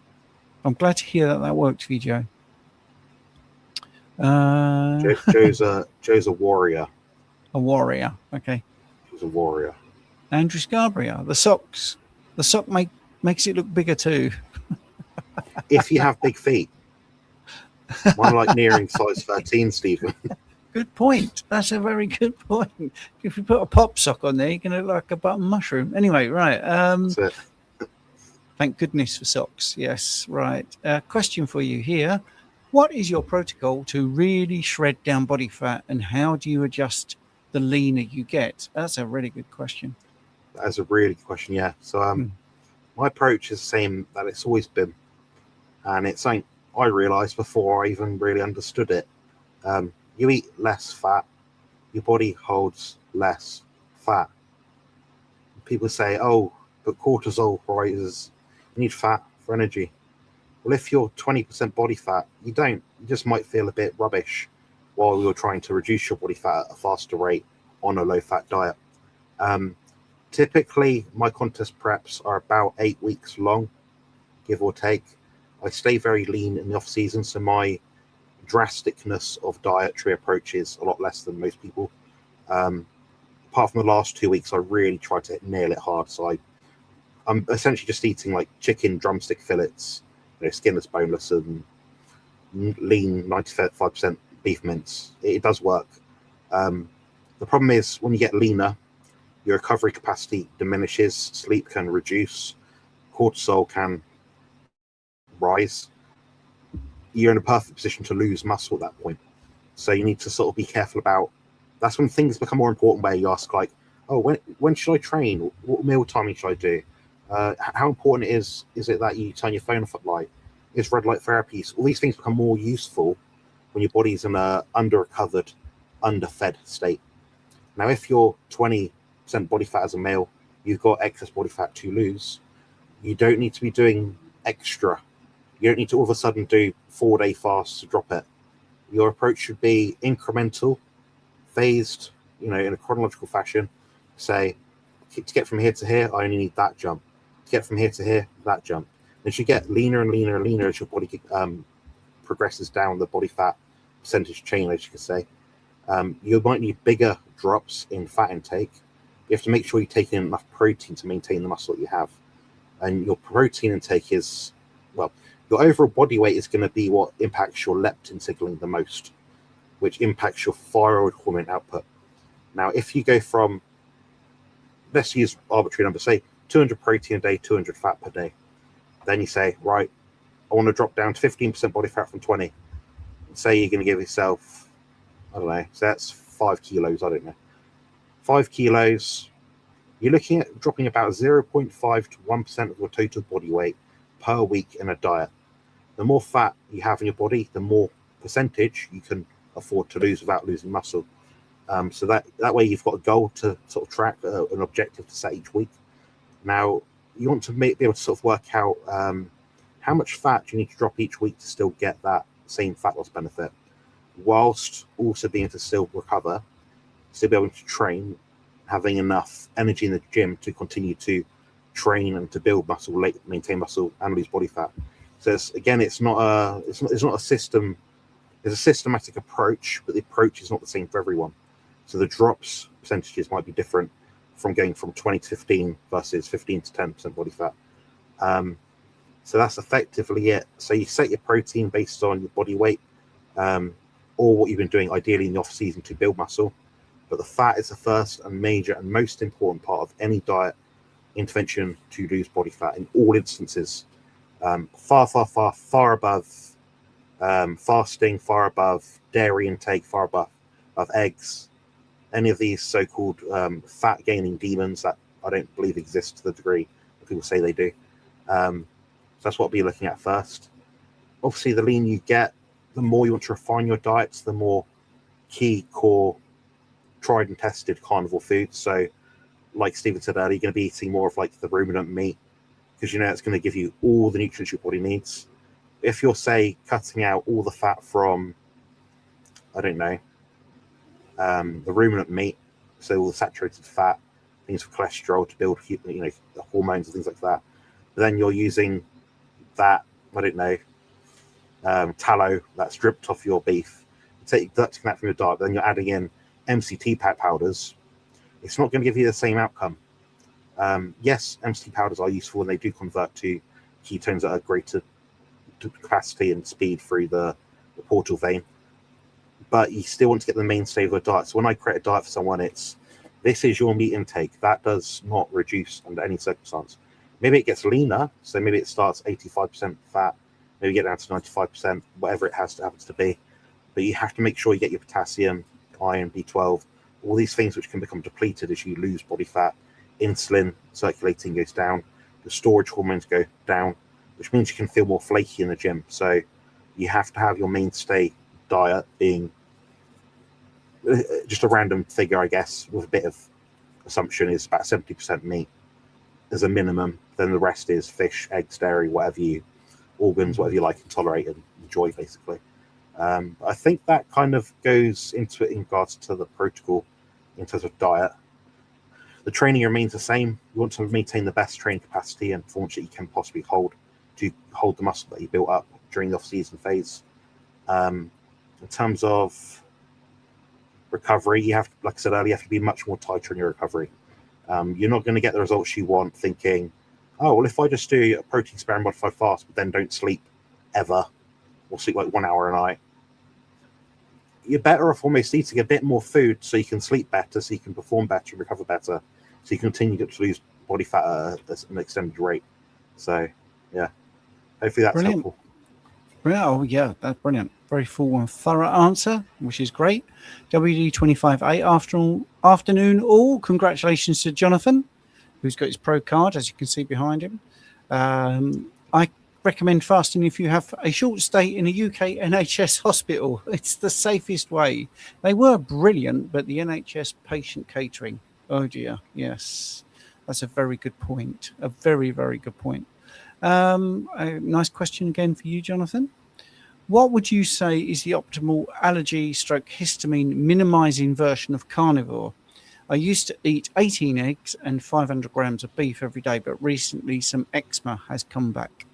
I'm glad to hear that worked for you, Joe. Joe's a warrior. A warrior. Okay. He's a warrior. Andrew Scarborough, the socks. The sock makes it look bigger too. If you have big feet. Mine like nearing size 13, Stephen. Good point. That's a very good point. If you put a pop sock on there, you're going to look like a button mushroom. Anyway, right. That's it. Thank goodness for socks. Yes, right. Question for you here. What is your protocol to really shred down body fat, and how do you adjust the leaner you get? That's a really good question. That's a really good question, yeah. So my approach is the same that it's always been. And it's something I realised before I even really understood it. You eat less fat, your body holds less fat. People say, oh, but cortisol rises, you need fat for energy. Well, if you're 20% body fat, you don't. You just might feel a bit rubbish while you're trying to reduce your body fat at a faster rate on a low-fat diet. Typically, my contest preps are about 8 weeks long, give or take. I stay very lean in the off-season, so my drasticness of dietary approach is a lot less than most people. Apart from the last 2 weeks, I really try to nail it hard. So I'm essentially just eating like chicken drumstick fillets, skinless, boneless, and lean 95% beef mince. It does work. The problem is when you get leaner, your recovery capacity diminishes, sleep can reduce, cortisol can rise. You're in a perfect position to lose muscle at that point. So you need to sort of be careful about. That's when things become more important, where you ask like, oh, when should I train? What meal timing should I do? How important is it that you turn your phone off at night? Is red light therapy? All these things become more useful when your body's in a under-recovered, under-fed state. Now, if you're 20% body fat as a male, you've got excess body fat to lose, you don't need to be doing extra. You don't need to all of a sudden do 4-day fasts to drop it. Your approach should be incremental, phased, in a chronological fashion. Say, to get from here to here, I only need that jump. To get from here to here, that jump. As you get leaner and leaner and leaner as your body progresses down the body fat percentage chain, as you could say, you might need bigger drops in fat intake. You have to make sure you're taking enough protein to maintain the muscle that you have. And your protein intake is, your overall body weight is going to be what impacts your leptin signaling the most, which impacts your thyroid hormone output. Now, if you go from, let's use arbitrary numbers, say 200 protein a day, 200 fat per day, then you say, right, I want to drop down to 15% body fat from 20. Say you're going to give yourself, I don't know, so that's 5 kilos, I don't know. 5 kilos, you're looking at dropping about 0.5 to 1% of your total body weight per week in a diet. The more fat you have in your body, the more percentage you can afford to lose without losing muscle. So that way you've got a goal to sort of track, an objective to set each week. Now, you want to be able to sort of work out how much fat do you need to drop each week to still get that same fat loss benefit, whilst also being able to still recover, still be able to train, having enough energy in the gym to continue to train and to build muscle, maintain muscle, and lose body fat. So it's not a system. There's a systematic approach, but the approach is not the same for everyone. So the drops percentages might be different from going from 20 to 15 versus 15 to 10% body fat. So that's effectively it. So you set your protein based on your body weight, or what you've been doing ideally in the off season to build muscle. But the fat is the first and major and most important part of any diet intervention to lose body fat in all instances. Far above fasting, far above dairy intake, far above eggs, any of these so-called fat gaining demons that I don't believe exist to the degree that people say they do. So that's what I'll be looking at first. Obviously, the lean you get, the more you want to refine your diets, the more key core tried and tested carnivore foods. So like Stephen said earlier, you're going to be eating more of like the ruminant meat, because it's going to give you all the nutrients your body needs. If you're, say, cutting out all the fat from, I don't know, the ruminant meat, so all the saturated fat, things for cholesterol to build, the hormones and things like that, but then you're using that, I don't know, tallow that's dripped off your beef, deducting that from your diet, but then you're adding in MCT powders, it's not going to give you the same outcome. Yes, MCT powders are useful and they do convert to ketones at a greater capacity and speed through the portal vein, but you still want to get the mainstay of your diet. So when I create a diet for someone, this is your meat intake. That does not reduce under any circumstance. Maybe it gets leaner, so maybe it starts 85% fat, maybe get down to 95%, whatever it happens to be. But you have to make sure you get your potassium, iron, B12, all these things which can become depleted as you lose body fat. Insulin circulating goes down, the storage hormones go down, which means you can feel more flaky in the gym. So you have to have your mainstay diet being just a random figure, I guess, with a bit of assumption, is about 70% meat as a minimum. Then the rest is fish, eggs, dairy, whatever you like and tolerate and enjoy, basically. I think that kind of goes into it in regards to the protocol in terms of diet. The training remains the same. You want to maintain the best training capacity and performance that you can possibly hold to hold the muscle that you built up during the off-season phase. In terms of recovery, you have to, like I said earlier, you have to be much more tighter in your recovery. You're not going to get the results you want thinking, oh, well, if I just do a protein sparing modified fast, but then don't sleep ever, or sleep like 1 hour a night, you're better off almost eating a bit more food so you can sleep better, so you can perform better and recover better, so you continue to lose body fat at an extended rate. So, yeah, hopefully that's helpful. Oh, yeah, that's brilliant. Very full and thorough answer, which is great. WD25A afternoon all. Congratulations to Jonathan, who's got his pro card, as you can see behind him. I recommend fasting if you have a short stay in a UK NHS hospital. It's the safest way. They were brilliant, but the NHS patient catering, oh dear, yes. That's a very good point. A very, very good point. A nice question again for you, Jonathan. What would you say is the optimal allergy/histamine minimizing version of carnivore? I used to eat 18 eggs and 500 grams of beef every day, but recently some eczema has come back.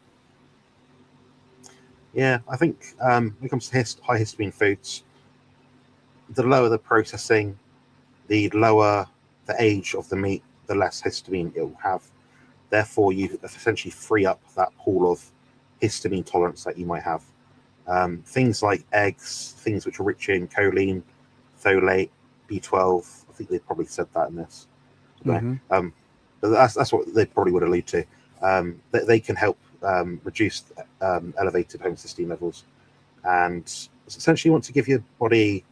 Yeah, I think when it comes to high histamine foods, the lower the processing, the lower the age of the meat, the less histamine it will have. Therefore, you essentially free up that pool of histamine tolerance that you might have. Things like eggs, things which are rich in choline, folate, B12. I think they probably said that in this. But that's what they probably would allude to. They can help reduce elevated homocysteine levels, and essentially want to give your body,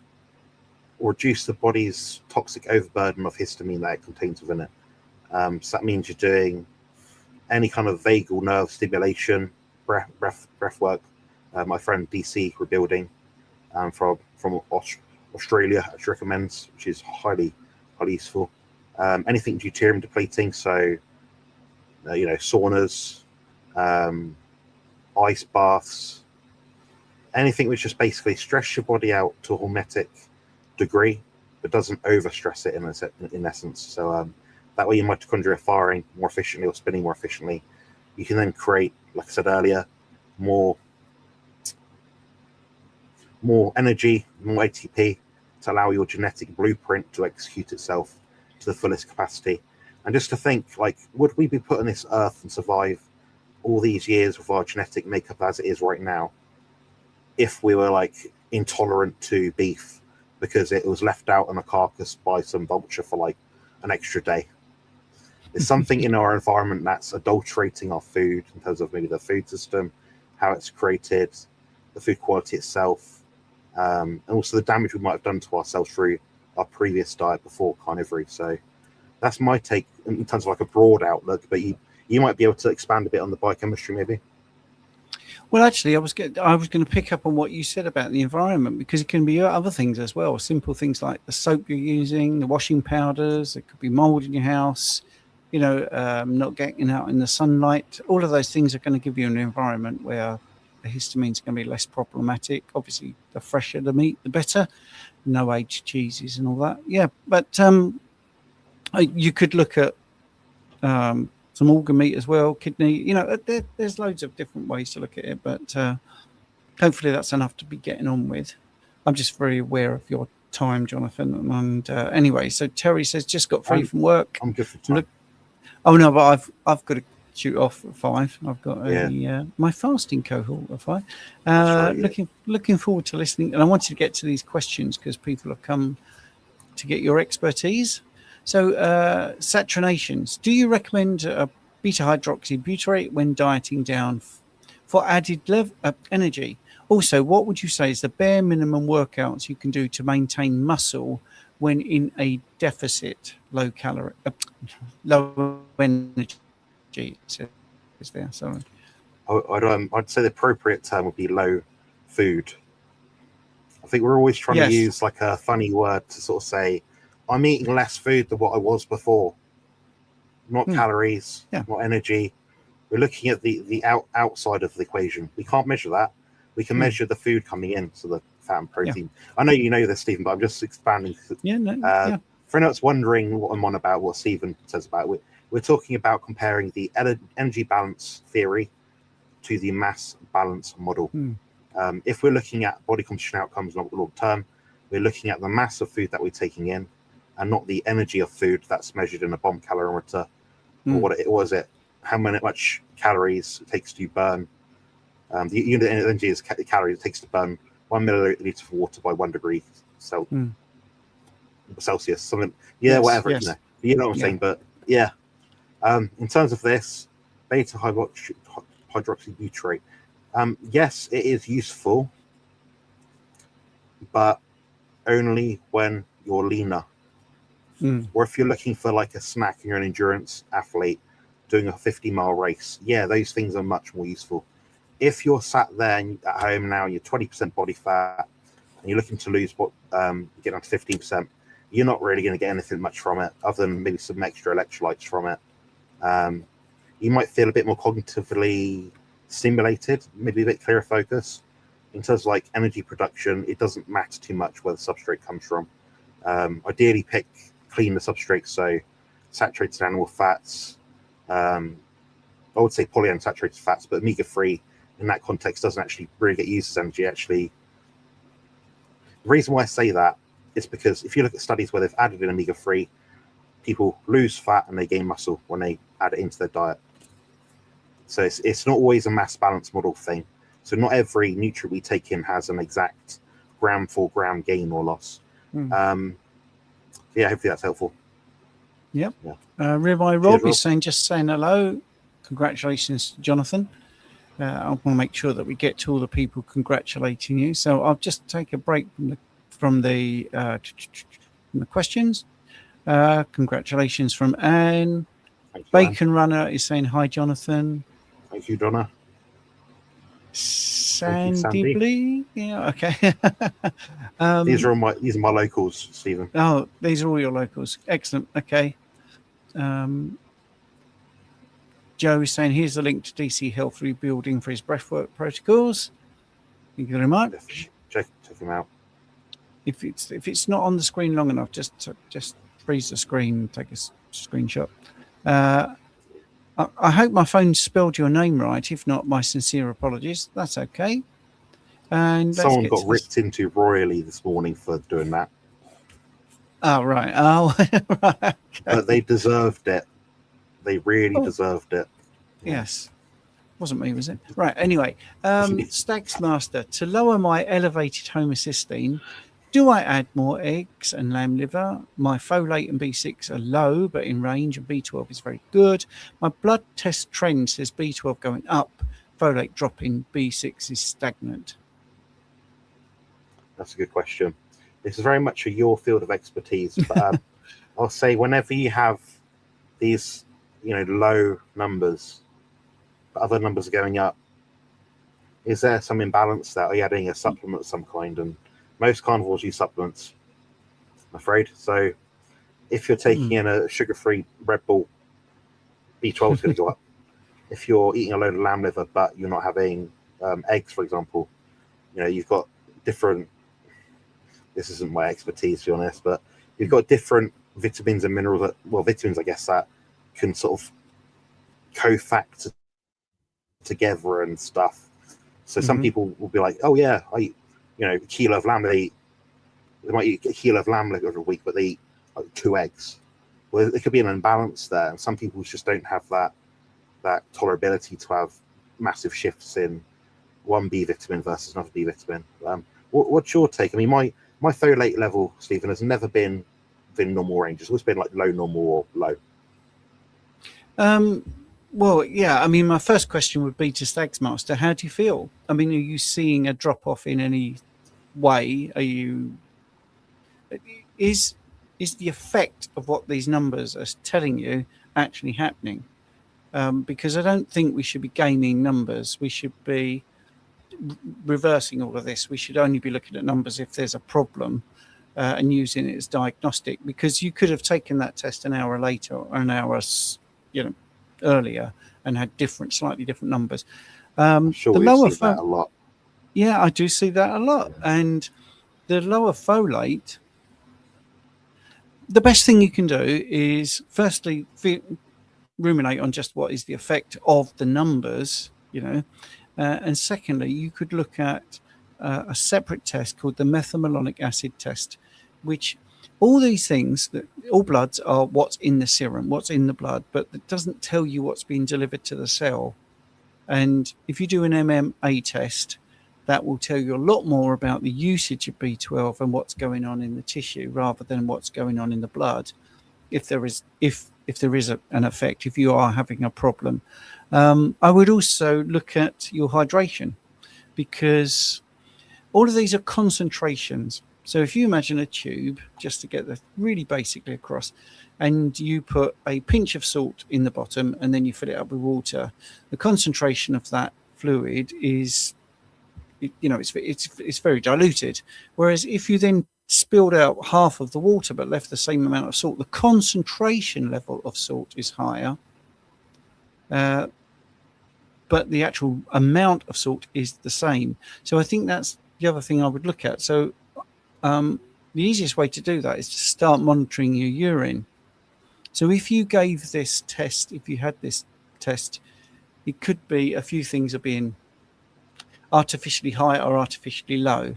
or reduce the body's toxic overburden of histamine that it contains within it. So that means you're doing any kind of vagal nerve stimulation, breath work. My friend DC Rebuilding from Australia actually recommends, which is highly useful. Anything deuterium depleting, so saunas, ice baths, anything which just basically stress your body out to a hormetic degree, but doesn't overstress it in essence. So that way your mitochondria are firing more efficiently or spinning more efficiently. You can then create, like I said earlier, more energy, more ATP to allow your genetic blueprint to execute itself to the fullest capacity. And just to think, like, would we be put on this earth and survive all these years with our genetic makeup as it is right now if we were like intolerant to beef because it was left out on a carcass by some vulture for like an extra day? There's something in our environment that's adulterating our food in terms of maybe the food system, how it's created, the food quality itself, and also the damage we might have done to ourselves through our previous diet before carnivore. So that's my take in terms of like a broad outlook, but you might be able to expand a bit on the biochemistry maybe. Well, actually, I was going to pick up on what you said about the environment, because it can be other things as well. Simple things like the soap you're using, the washing powders. It could be mold in your house. Not getting out in the sunlight. All of those things are going to give you an environment where the histamine is going to be less problematic. Obviously, the fresher the meat, the better. No aged cheeses and all that. Yeah, but you could look at some organ meat as well, kidney. There's loads of different ways to look at it, but hopefully that's enough to be getting on with. I'm just very aware of your time, Jonathan. And anyway, so Terry says, just got free from work. I'm good for time. Oh no, but I've got to shoot off at 5. I've got my fasting cohort at 5. Right, looking forward to listening, and I wanted to get to these questions because people have come to get your expertise. So saturinations. Do you recommend beta hydroxybutyrate when dieting down for added energy? Also, what would you say is the bare minimum workouts you can do to maintain muscle when in a deficit, low energy? Is there? Sorry. I'd say the appropriate term would be low food. I think we're always trying to use like a funny word to sort of say, I'm eating less food than what I was before. Not calories, not energy. We're looking at the outside of the equation. We can't measure that. We can measure the food coming in, so the fat and protein. I know you know this, Stephen, but I'm just expanding. For anyone that's wondering what I'm on about, what Stephen says about it, we're talking about comparing the energy balance theory to the mass balance model. If we're looking at body composition outcomes long term, we're looking at the mass of food that we're taking in and not the energy of food that's measured in a bomb calorimeter, or how much calories it takes to burn. The unit of energy is calories it takes to burn 1 milliliter of water by 1 degree Celsius. Something, whatever. Yes. You know what I'm saying. But in terms of this beta hydroxybutyrate, yes, it is useful, but only when you're leaner. Or if you're looking for like a snack and you're an endurance athlete doing a 50-mile race, those things are much more useful. If you're sat there at home now, you're 20% body fat, and you're looking to lose get down to 15%, you're not really going to get anything much from it, other than maybe some extra electrolytes from it. You might feel a bit more cognitively stimulated, maybe a bit clearer focus. In terms of like energy production, it doesn't matter too much where the substrate comes from. Ideally clean the substrate, so saturated animal fats, I would say polyunsaturated fats, but omega-3 in that context doesn't actually really get used as energy. Actually, the reason why I say that is because if you look at studies where they've added in omega-3, people lose fat and they gain muscle when they add it into their diet. So it's not always a mass balance model thing. So not every nutrient we take in has an exact gram for gram gain or loss. Hopefully that's helpful. Yep. Ribeye Rob is saying hello. Congratulations, Jonathan. I want to make sure that we get to all the people congratulating you. So I'll just take a break from the questions. Congratulations from Anne. Bacon Anne. Runner is saying hi, Jonathan. Thank you, Donna. Sandy Blee. Yeah, okay. These are my locals, Stephen. Oh, these are all your locals. Excellent. Okay. Joe is saying, here's the link to DC Health Rebuilding for his breathwork protocols. Thank you very much. Check him out. If it's not on the screen long enough, just freeze the screen and take a screenshot. I hope my phone spelled your name right. If not, my sincere apologies. That's okay. And someone got ripped into royally this morning for doing that. Oh, right. Oh, right. Okay. But they deserved it. They really deserved it. Yes. Wasn't me, was it? Right. Anyway, Stags Master, to lower my elevated homocysteine, do I add more eggs and lamb liver? My folate and B6 are low, but in range, and B12 is very good. My blood test trend says B12 going up, folate dropping, B6 is stagnant. That's a good question. This is very much your field of expertise, but I'll say whenever you have these, low numbers, but other numbers are going up, is there some imbalance there? Are you adding a supplement of some kind? And most carnivores use supplements, I'm afraid. So if you're taking in a sugar-free Red Bull, B12 is going to go up. If you're eating a load of lamb liver, but you're not having eggs, for example, you've got different, this isn't my expertise, to be honest, but you've got different vitamins and minerals vitamins, I guess, that can sort of co-factor together and stuff. So some people will be like, oh yeah, I eat, a kilo of lamb. They might eat a kilo of lamb every week, but they eat like 2 eggs. Well, there could be an imbalance there, and some people just don't have that tolerability to have massive shifts in one B vitamin versus another B vitamin. What's your take? I mean, my folate level, Stephen, has never been within normal range. It's always been like low normal or low. Well, yeah, I mean, my first question would be to Stags Master, how do you feel? I mean, are you seeing a drop off in any way? Is the effect of what these numbers are telling you actually happening? Because I don't think we should be gaining numbers. We should be reversing all of this. We should only be looking at numbers if there's a problem and using it as diagnostic, because you could have taken that test an hour later or an hour earlier and had slightly different numbers. Sure, we see that a lot. Yeah, I do see that a lot. And the lower folate, the best thing you can do is firstly ruminate on just what is the effect of the numbers, and secondly, you could look at a separate test called the methylmalonic acid test, which all these things, all bloods are what's in the serum, what's in the blood, but it doesn't tell you what's being delivered to the cell. And if you do an MMA test, that will tell you a lot more about the usage of B12 and what's going on in the tissue rather than what's going on in the blood. If there is an effect, if you are having a problem. I would also look at your hydration, because all of these are concentrations. So if you imagine a tube, just to get the really basically across, and you put a pinch of salt in the bottom and then you fill it up with water, the concentration of that fluid is, it's very diluted. Whereas if you then spilled out half of the water but left the same amount of salt, the concentration level of salt is higher, but the actual amount of salt is the same. So I think that's the other thing I would look at. So the easiest way to do that is to start monitoring your urine. So if you gave this test, if you had this test, it could be a few things are being artificially high or artificially low.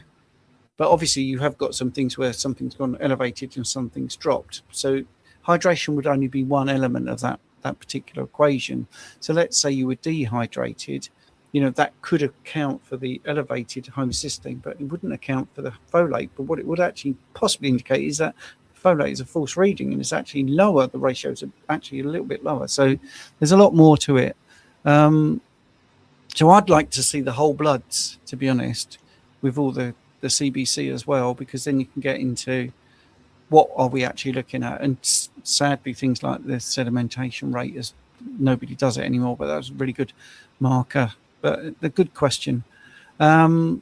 But obviously you have got some things where something's gone elevated and something's dropped. So hydration would only be one element of that particular equation. So let's say you were dehydrated, that could account for the elevated homocysteine, but it wouldn't account for the folate. But what it would actually possibly indicate is that folate is a false reading and it's actually lower. The ratios are actually a little bit lower. So there's a lot more to it. So I'd like to see the whole bloods, to be honest, with all the CBC as well, because then you can get into what are we actually looking at. And sadly, things like the sedimentation rate, is nobody does it anymore, but that was a really good marker. But a good question. I am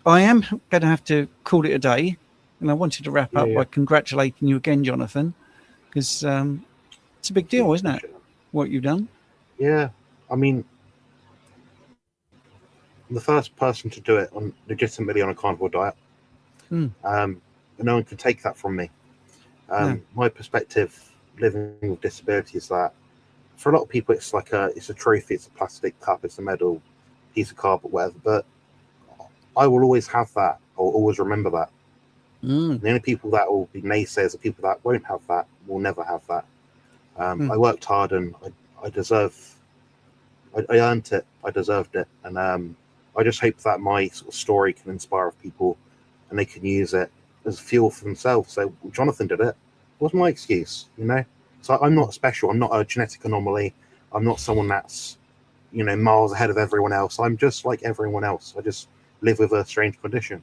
going to have to call it a day, and I wanted to wrap up by congratulating you again, Jonathan, because it's a big deal, isn't it, what you've done? Yeah, I mean, I'm the first person to do it legitimately on a carnivore diet. And no one can take that from me. No. My perspective living with disability is that for a lot of people it's like it's a trophy, it's a plastic cup, it's a medal, piece of cardboard, whatever. But I will always have that. I'll always remember that. The only people that will be naysayers are people that won't have that, will never have that. I worked hard and I earned it. I deserved it. And I just hope that my sort of story can inspire people and they can use it as fuel for themselves. So Jonathan did it. What's my excuse, you know? So I'm not special. I'm not a genetic anomaly. I'm not someone that's, you know, miles ahead of everyone else. I'm just like everyone else. I just live with a strange condition.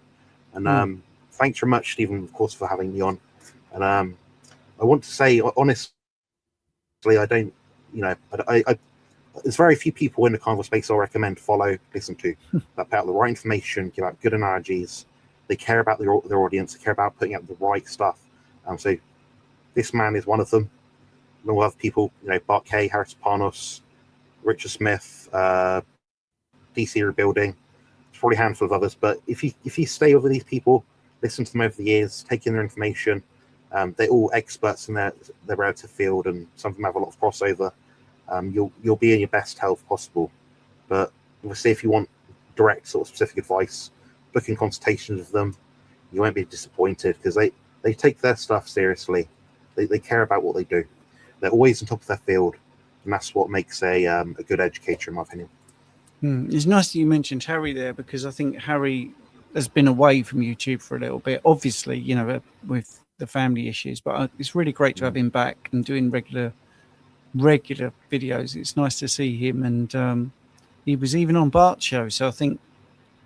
And thanks very much, Stephen, of course, for having me on. And I want to say, honestly, I don't, you know, there's very few people in the carnivore space I'll recommend follow, listen to, that put out the right information, give out good analogies. They care about their audience. They care about putting out the right stuff. So this man is one of them. And we'll have people, you know, Bart Kay, Harris Panos, Richard Smith, DC Rebuilding. There's probably a handful of others. But if you stay with these people, listen to them over the years, take in their information. They're all experts in their relative field, and some of them have a lot of crossover. You'll be in your best health possible. But obviously, if you want direct sort of specific advice, booking consultations with them, you won't be disappointed because they take their stuff seriously. They care about what they do. They're always on top of their field, and that's what makes a good educator, in my opinion. It's nice that you mentioned Harry there, because I think Harry has been away from YouTube for a little bit, obviously, you know, with the family issues, but it's really great to have him back and doing regular videos. It's nice to see him, and he was even on Bart's show, so I think,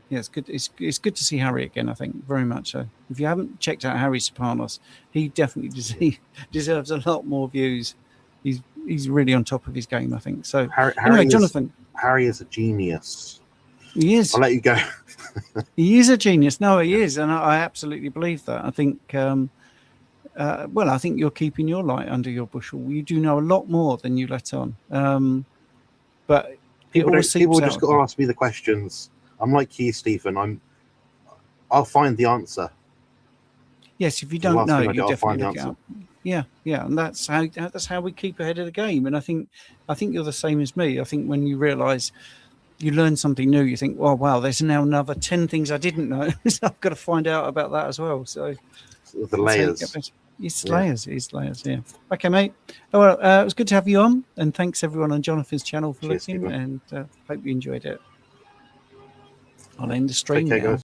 yeah, it's good. It's good to see Harry again, I think, very much so. If you haven't checked out Harry Sopanos, he definitely deserves a lot more views. He's really on top of his game, I think. So anyway, Jonathan. Harry is a genius. He is. I'll let you go. He is a genius. No, he is, and I absolutely believe that. I think, well, I think you're keeping your light under your bushel. You do know a lot more than you let on. But people just got to ask me the questions. I'm like you, Stephen. I'll find the answer. Yes, if you don't know, you definitely look it up. Yeah, and that's how we keep ahead of the game. And I think you're the same as me. I think when you realise you learn something new, you think, oh wow, there's now another 10 things I didn't know. So I've got to find out about that as well. So the layers. It's layers. Yeah. Okay, mate. Oh, well, it was good to have you on, and thanks everyone on Jonathan's channel for listening, and hope you enjoyed it. I'll end the stream now.